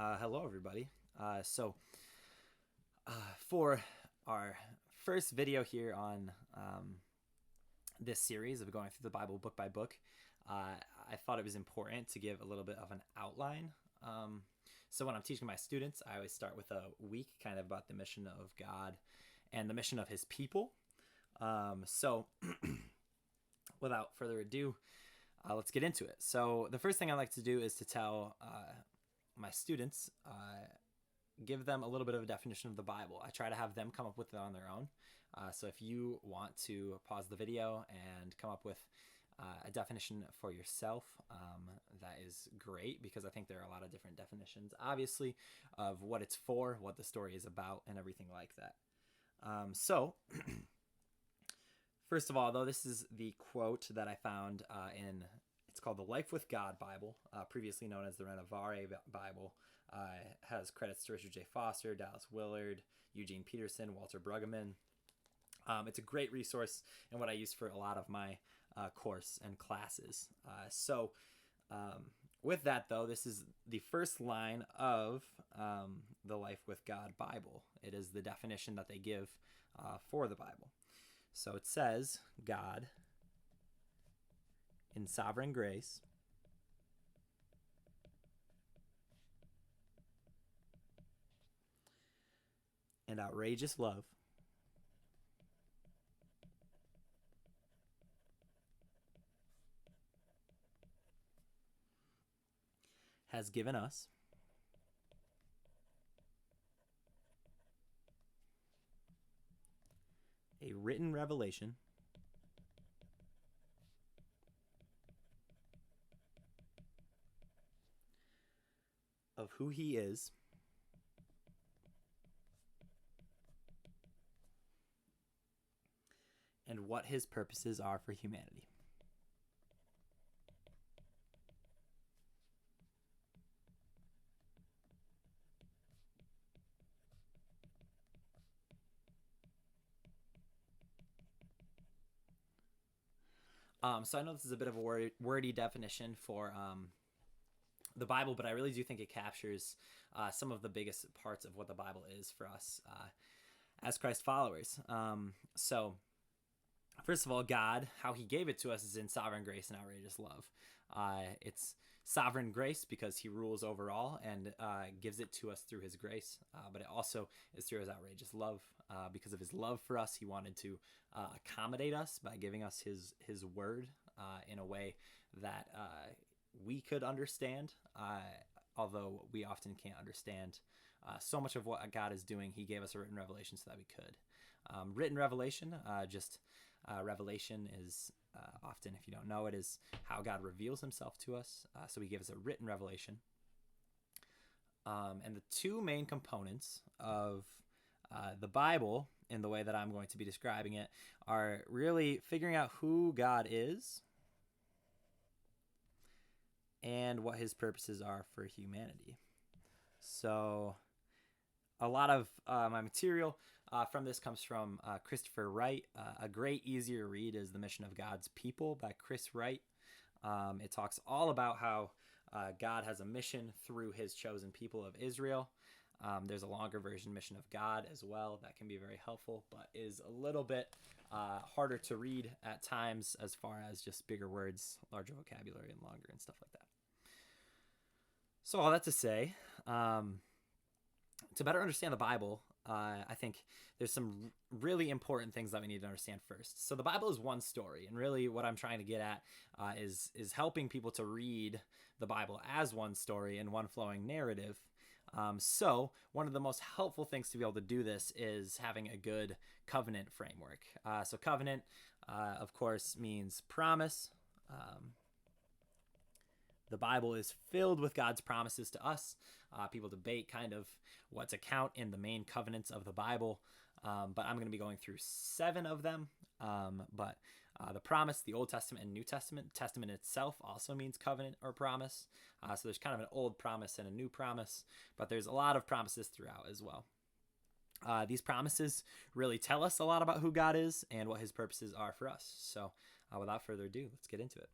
Hello, everybody. So, for our first video here on this series of going through the Bible book by book, I thought it was important to give a little bit of an outline. So, when I'm teaching my students, I always start with a week kind of about the mission of God and the mission of His people. So, without further ado, let's get into it. So, the first thing I like to do is to tell my students, give them a little bit of a definition of the Bible. I try to have them come up with it on their own. So if you want to pause the video and come up with a definition for yourself, that is great, because I think there are a lot of different definitions, obviously, of what it's for, what the story is about, and everything like that. So first of all, though, this is the quote that I found in, it's called the Life with God Bible, previously known as the Renovare Bible. Has credits to Richard J. Foster, Dallas Willard, Eugene Peterson, Walter Brueggemann. It's a great resource and what I use for a lot of my course and classes. So with that, though, this is the first line of the Life with God Bible. It is the definition that they give for the Bible. So it says, God, in sovereign grace, and outrageous love, has given us a written revelation of who He is and what His purposes are for humanity. So I know this is a bit of a wordy definition for the Bible, but I really do think it captures some of the biggest parts of what the Bible is for us as Christ followers. So first of all, God, how He gave it to us is in sovereign grace and outrageous love. It's sovereign grace because He rules over all and gives it to us through His grace, but it also is through His outrageous love. Because of His love for us, He wanted to accommodate us by giving us His word in a way that we could understand, although we often can't understand so much of what God is doing. He gave us a written revelation so that we could. Written revelation, revelation is often, if you don't know, it is how God reveals Himself to us. So He gives us a written revelation. And the two main components of the Bible, in the way that I'm going to be describing it, are really figuring out who God is and what His purposes are for humanity. So a lot of my material from this comes from Christopher Wright. A great, easier read is The Mission of God's People by Chris Wright. It talks all about how God has a mission through His chosen people of Israel. There's a longer version, Mission of God, as well. That can be very helpful, but is a little bit harder to read at times, as far as just bigger words, larger vocabulary, and longer and stuff like that. So all that to say, to better understand the Bible, I think there's some really important things that we need to understand first. So the Bible is one story, and really what I'm trying to get at is helping people to read the Bible as one story and one flowing narrative. So one of the most helpful things to be able to do this is having a good covenant framework. So covenant, of course, means promise. The Bible is filled with God's promises to us. People debate kind of what to count in the main covenants of the Bible, but I'm going to be going through 7 of them. But the promise, the Old Testament and New Testament, Testament itself also means covenant or promise. So there's kind of an old promise and a new promise, but there's a lot of promises throughout as well. These promises really tell us a lot about who God is and what His purposes are for us. So without further ado, let's get into it.